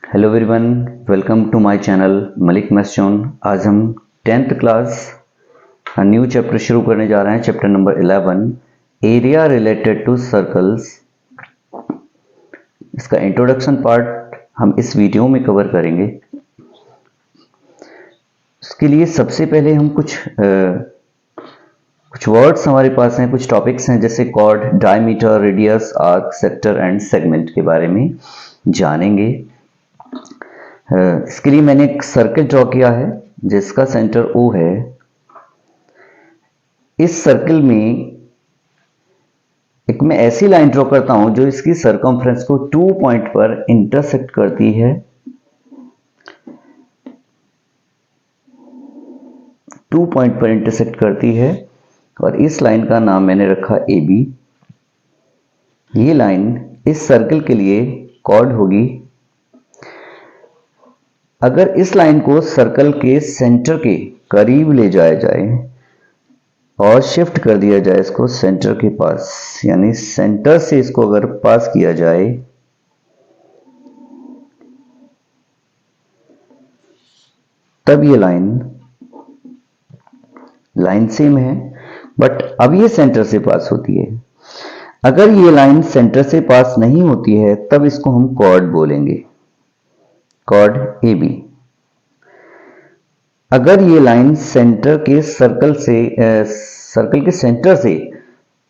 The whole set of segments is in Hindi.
Hello everyone, welcome to my channel Malik मैस्टोन। आज हम 10th क्लास न्यू चैप्टर शुरू करने जा रहे हैं। Chapter number 11, area related to circles. इसका इंट्रोडक्शन पार्ट हम इस वीडियो में कवर करेंगे। इसके लिए सबसे पहले हम कुछ वर्ड्स हमारे पास हैं, कुछ टॉपिक्स हैं, जैसे chord, diameter, radius, arc, sector and segment के बारे में जानेंगे। इसके लिए मैंने एक सर्कल ड्रॉ किया है जिसका सेंटर O है। इस सर्कल में एक मैं ऐसी लाइन ड्रॉ करता हूं जो इसकी सरकमफ्रेंस को 2 पॉइंट पर इंटरसेक्ट करती है। 2 पॉइंट पर इंटरसेक्ट करती है और इस लाइन का नाम मैंने रखा AB। ये लाइन इस सर्कल के लिए कॉर्ड होगी। अगर इस लाइन को सर्कल के सेंटर के करीब ले जाया जाए और शिफ्ट कर दिया जाए इसको सेंटर के पास, यानी सेंटर से इसको अगर पास किया जाए, तब ये लाइन सेम है, बट अब ये सेंटर से पास होती है। अगर ये लाइन सेंटर से पास नहीं होती है तब इसको हम कॉर्ड बोलेंगे, कॉर्ड AB। अगर ये लाइन सेंटर के सर्कल के सेंटर से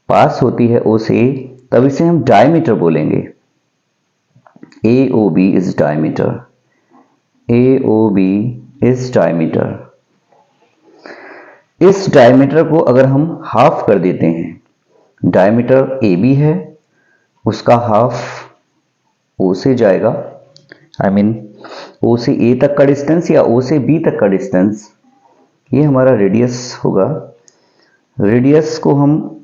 पास होती है O से, तब इसे हम डायमीटर बोलेंगे। AOB is diameter. AOB is diameter. इस डायमीटर को अगर हम हाफ कर देते हैं, डायमीटर AB है, उसका हाफ O से जाएगा, O से A तक का डिस्टेंस या O से B तक का डिस्टेंस, ये हमारा रेडियस होगा। रेडियस को हम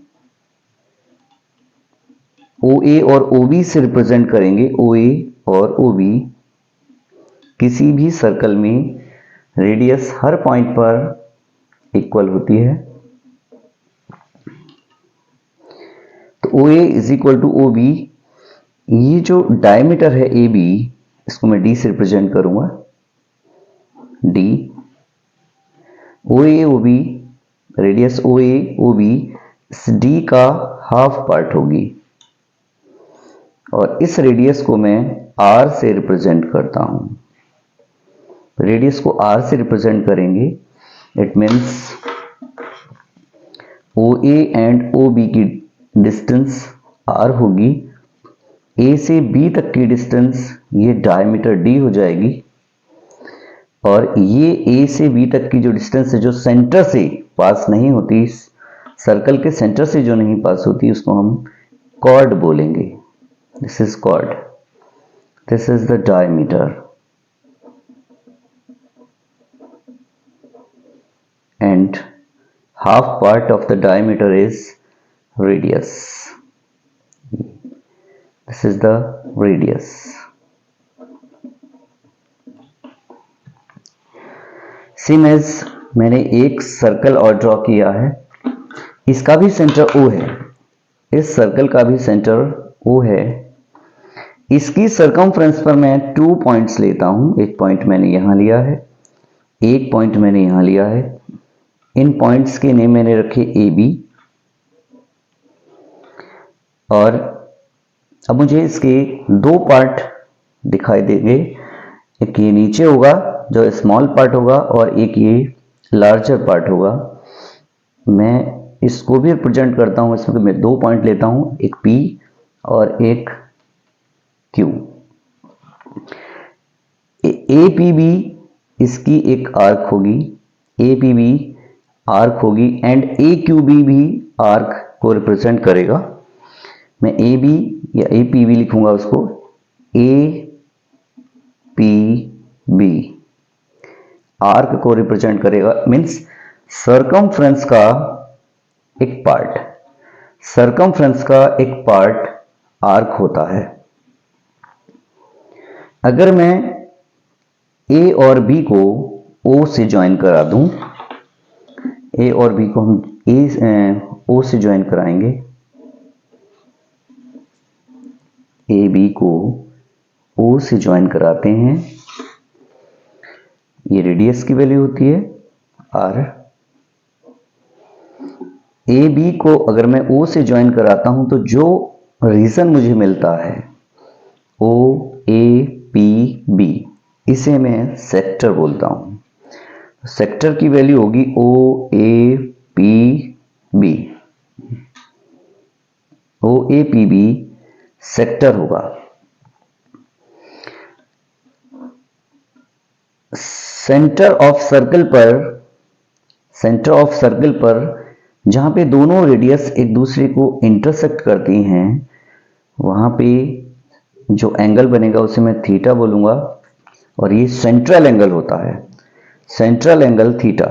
OA और OB से रिप्रेजेंट करेंगे। OA और OB, किसी भी सर्कल में रेडियस हर पॉइंट पर इक्वल होती है। तो OA is equal to OB। ये जो डायमीटर है AB, इसको मैं D से रिप्रेजेंट करूंगा, D। OA OB, radius OA OB इस D का हाफ पार्ट होगी और इस रेडियस को मैं R से रिप्रेजेंट करता हूं। रेडियस को R से रिप्रेजेंट करेंगे, it means OA and OB की डिस्टेंस R होगी। A से B तक की डिस्टेंस ये डायमीटर D हो जाएगी और ये A से B तक की जो डिस्टेंस है, जो सेंटर से पास नहीं होती, सर्कल के सेंटर से जो नहीं पास होती, उसको हम कॉर्ड बोलेंगे। This is chord, this is the diameter and half part of the diameter is radius. This is the radius. Same as मैंने एक सर्कल और ड्रॉ किया है, इसका भी सेंटर O है, इस सर्कल का भी सेंटर O है। इसकी सरकमफ्रेंस पर मैं 2 पॉइंट्स लेता हूं। एक पॉइंट मैंने यहां लिया है, एक पॉइंट मैंने यहां लिया है। इन पॉइंट्स के नेम मैंने रखे AB। और अब मुझे इसके 2 पार्ट दिखाई देंगे, एक ये नीचे होगा जो स्मॉल पार्ट होगा और एक ये लार्जर पार्ट होगा। मैं इसको भी रिप्रेजेंट करता हूं, इसमें मैं 2 पॉइंट लेता हूं, एक P और एक Q। APB इसकी एक आर्क होगी, APB आर्क होगी एंड AQB भी आर्क को रिप्रेजेंट करेगा। मैं AB या APB लिखूंगा उसको, APB आर्क को रिप्रेजेंट करेगा, मींस सरकमफ्रेंस का एक पार्ट, सरकमफ्रेंस का एक पार्ट आर्क होता है। अगर मैं A और B को O से ज्वाइन करा दूं, A और B को हम O से ज्वाइन कराएंगे, AB को O से ज्वाइन कराते हैं, ये रेडियस की वैल्यू होती है R। AB को अगर मैं O से ज्वाइन कराता हूं तो जो रीजन मुझे मिलता है OAPB, इसे मैं सेक्टर बोलता हूं। सेक्टर की वैल्यू होगी OAPB सेक्टर होगा। सेंटर ऑफ सर्कल पर जहां पे दोनों रेडियस एक दूसरे को इंटरसेक्ट करती हैं, वहां पे जो एंगल बनेगा उसे मैं थीटा बोलूंगा, और ये सेंट्रल एंगल होता है, सेंट्रल एंगल थीटा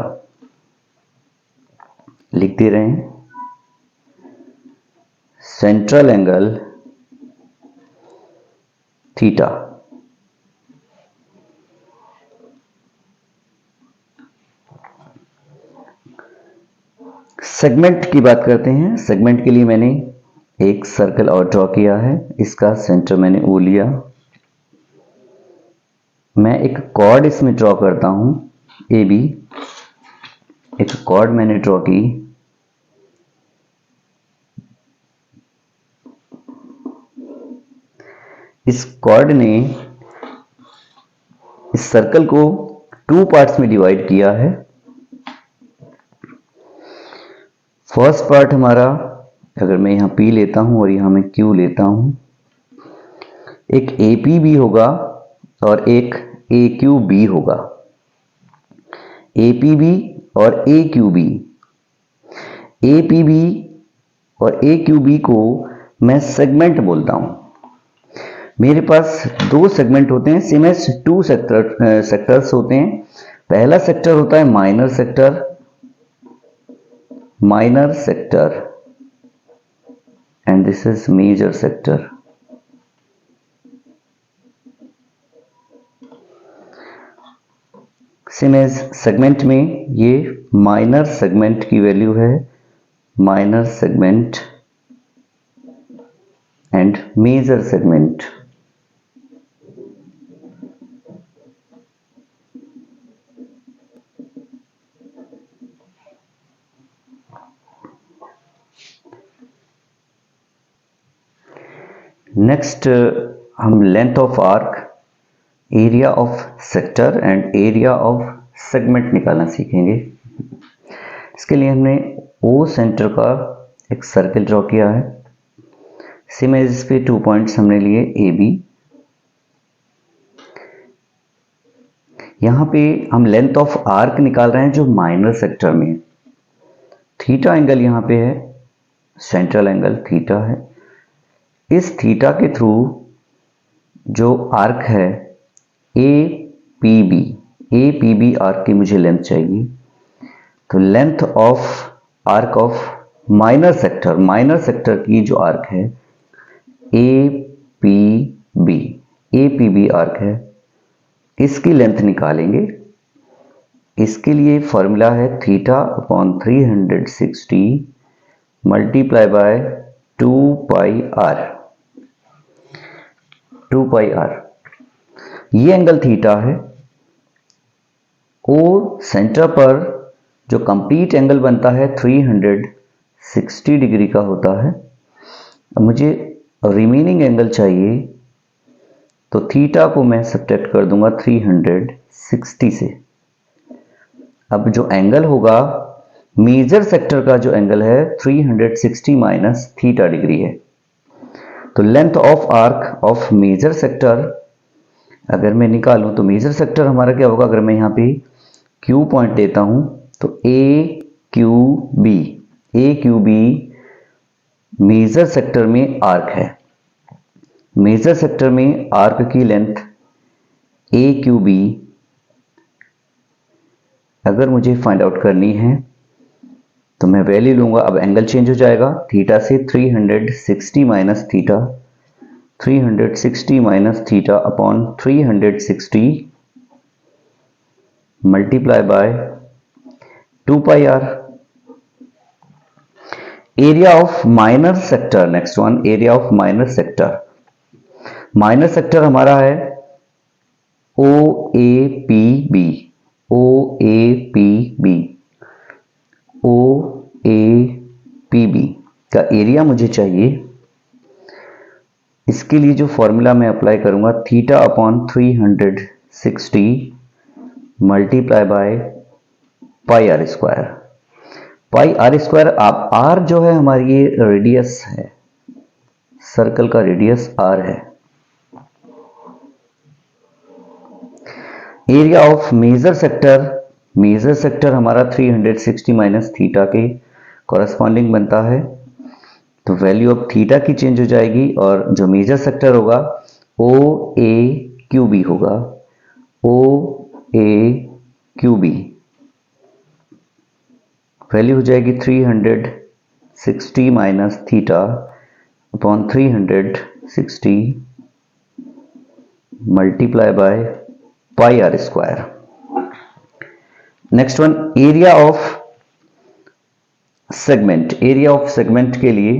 लिख दे रहे हैं। Central angle theta. सेगमेंट की बात करते हैं। सेगमेंट के लिए मैंने एक सर्कल और ड्रॉ किया है, इसका सेंटर मैंने O लिया। मैं एक कॉर्ड इसमें ड्रॉ करता हूं AB, एक कॉर्ड मैंने ड्रॉ की। इस कॉर्ड ने इस सर्कल को 2 पार्ट्स में डिवाइड किया है। फर्स्ट पार्ट हमारा, अगर मैं यहां P लेता हूं और यहां मैं Q लेता हूं, एक APB होगा और एक AQB होगा। APB और AQB, APB और AQB को मैं सेगमेंट बोलता हूं। मेरे पास 2 सेगमेंट होते हैं, सेम एज 2 सेक्टर्स होते हैं। पहला सेक्टर होता है minor sector and this is major sector. Same as segment में ये माइनर सेगमेंट की वैल्यू है, minor segment and major segment. Next हम length of arc, area of sector and area of segment निकालना सीखेंगे। इसके लिए हमने O सेंटर का एक सर्कल ड्रॉ किया है। सेम एज इस पे 2 पॉइंट्स हमने लिए AB। यहां पे हम लेंथ ऑफ आर्क निकाल रहे हैं जो माइनर सेक्टर में। थीटा एंगल यहां पे है, सेंट्रल एंगल थीटा है। इस थीटा के थ्रू जो आर्क है APB आर्क की मुझे लेंथ चाहिए। तो length of arc of minor sector की जो आर्क है APB आर्क है, इसकी लेंथ निकालेंगे। इसके लिए फॉर्मूला है theta upon 360 multiply by 2 pi r. ये एंगल थीटा है। O सेंटर पर जो कंप्लीट एंगल बनता है 360 डिग्री का होता है। अब मुझे रिमेनिंग एंगल चाहिए, तो थीटा को मैं सब्ट्रैक्ट कर दूंगा 360 से। अब जो एंगल होगा मेजर सेक्टर का, जो एंगल है 360 माइनस थीटा डिग्री है। तो length of arc of major sector अगर मैं निकालूं तो मेजर सेक्टर हमारा क्या होगा, अगर मैं यहां पे Q पॉइंट लेता हूं तो AQB मेजर सेक्टर में आर्क है। मेजर सेक्टर में आर्क की लेंथ AQB अगर मुझे फाइंड आउट करनी है तो मैं वैल्यू लूंगा। अब एंगल चेंज हो जाएगा, थीटा से 360 minus theta, 360 minus theta upon 360 multiply by 2 pi r. Area of minor sector, next one, area of minor sector. Minor sector हमारा है O A P B, O A P B, O A P B का एरिया मुझे चाहिए। इसके लिए जो फॉर्मूला मैं अप्लाई करूंगा, theta upon 360 multiply by pi r square. Pi r square, आप आर जो है हमारी ये रेडियस है, सर्कल का रेडियस आर है। एरिया ऑफ मेजर सेक्टर हमारा 360 माइनस थीटा के कॉरेस्पॉन्डिंग बनता है, तो वैल्यू ऑफ थीटा की चेंज हो जाएगी और जो मेजर सेक्टर होगा ओ ए क्यू बी होगा, O A Q B value हो जाएगी 360 minus theta upon 360 multiply by pi r square. Next one, area of segment के लिए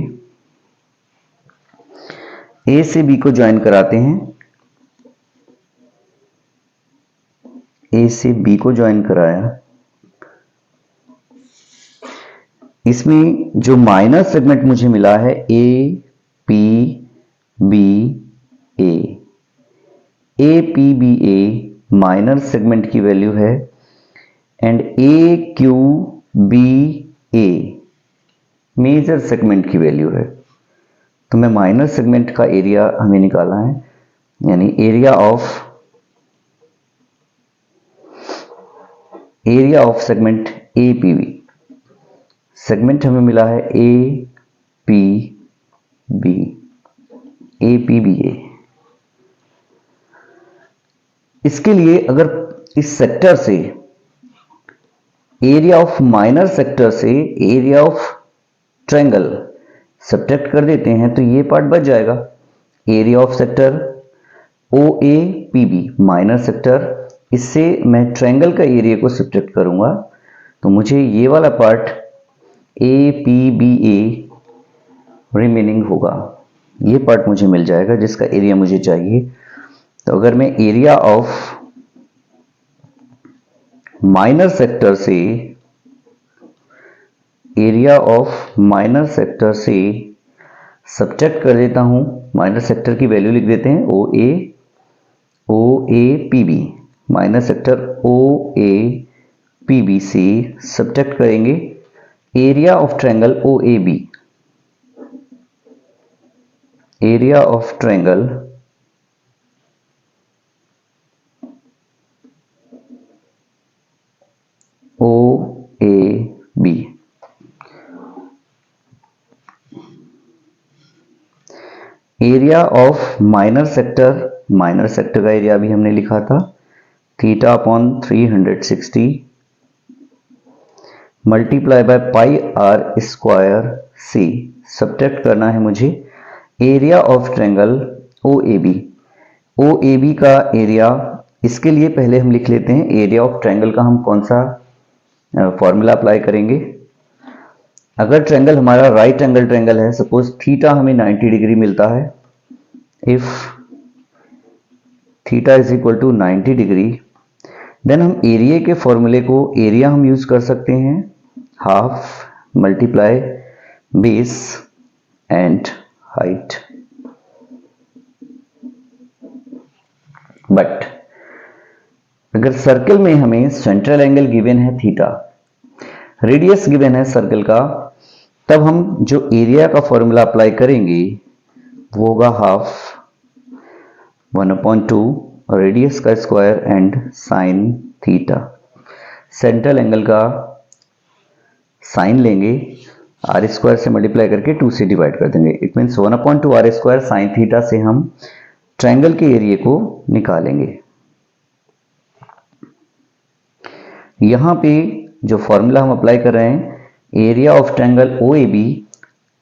ए से बी को ज्वाइन कराते हैं। ए से बी को ज्वाइन कराया, इसमें जो माइनर सेगमेंट मुझे मिला है A P B A P B A minor segment की वैल्यू है and A Q B A major segment की वैल्यू है। तो मैं माइनर सेगमेंट का एरिया हमें निकालना है, यानी area of segment A P B. Segment हमें मिला है ए पी बी ए। इसके लिए अगर इस सेक्टर से एरिया ऑफ माइनर सेक्टर से एरिया ऑफ ट्रायंगल सब्ट्रैक्ट कर देते हैं तो ये पार्ट बच जाएगा। Area of sector O A P B minor sector, इससे मैं ट्रायंगल का एरिया को सब्ट्रैक्ट करूंगा तो मुझे ये वाला part A P B a remaining होगा, ये पार्ट मुझे मिल जाएगा जिसका एरिया मुझे चाहिए। तो अगर मैं एरिया ऑफ माइनर सेक्टर से सब्ट्रैक्ट कर देता हूं, माइनर सेक्टर की वैल्यू लिख देते हैं O A P B, minor sector O A P B से सब्ट्रैक्ट करेंगे area of triangle O A B, area of triangle O A B. Area of minor sector का एरिया भी हमने लिखा था theta upon 360 multiply by pi r square C. Subtract करना है मुझे area of triangle O A B का एरिया। इसके लिए पहले हम लिख लेते हैं एरिया ऑफ ट्रायंगल का हम कौन सा फॉर्मूला अप्लाई करेंगे। अगर ट्रायंगल हमारा राइट एंगल ट्रायंगल है, सपोज थीटा हमें 90 डिग्री मिलता है, if theta is equal to 90 degree, then हम एरिया के फॉर्मूले को एरिया हम यूज कर सकते हैं half multiply base and height. But अगर सर्कल में हमें सेंट्रल एंगल गिवन है थीटा, रेडियस गिवन है सर्कल का, तब हम जो एरिया का फॉर्मूला अप्लाई करेंगे वो होगा हाफ 1/2 रेडियस का square and sine theta. Central angle का साइन लेंगे, आर स्क्वायर से मल्टीप्लाई करके 2 से डिवाइड कर देंगे। It means 1/2 R square sine theta से हम ट्रायंगल के एरिया को निकालेंगे। यहां पे जो फॉर्मूला हम अप्लाई कर रहे हैं, area of triangle O A B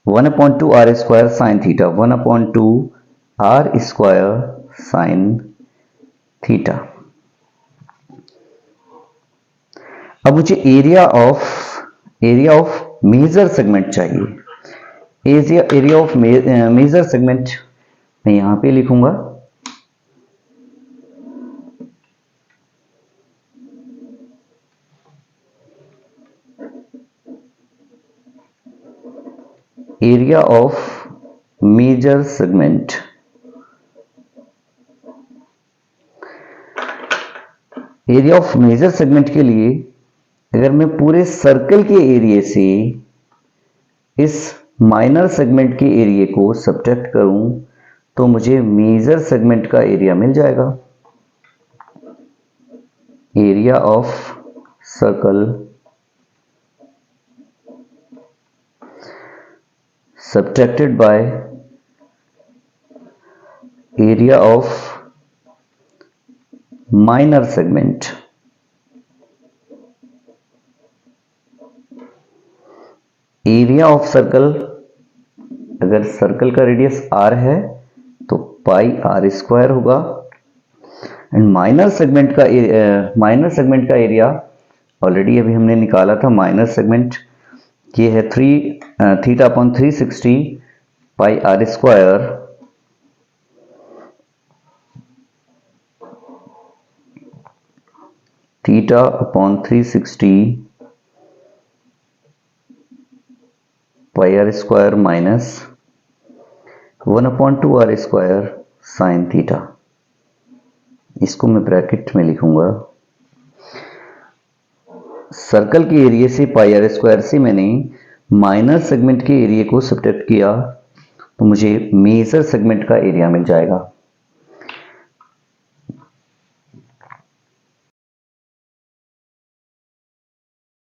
1/2 R square sine theta, 1/2 R square sine theta. अब मुझे एरिया ऑफ मेजर सेगमेंट चाहिए। एरिया ऑफ मेजर सेगमेंट मैं यहां पे लिखूंगा area of major segment. Area of major segment के लिए अगर मैं पूरे सर्कल के एरिया से इस माइनर सेगमेंट के एरिया को सब्ट्रैक्ट करूं तो मुझे मेजर सेगमेंट का एरिया मिल जाएगा। Area of circle subtracted by area of minor segment। Area of circle, अगर सर्कल का रेडियस r है तो पाई r स्क्वायर होगा, एंड माइनर सेगमेंट का एरिया ऑलरेडी अभी हमने निकाला था। माइनर सेगमेंट ये है थीटा अपॉन 360 पाई r स्क्वायर, थीटा अपॉन 360 पाई r square minus 1/2 r square sine theta. इसको मैं ब्रैकेट में लिखूंगा। सर्कल के एरिया से पाई r स्क्वायर से मैंने माइनर सेगमेंट के एरिया को सब्ट्रैक्ट किया तो मुझे मेजर सेगमेंट का एरिया मिल जाएगा।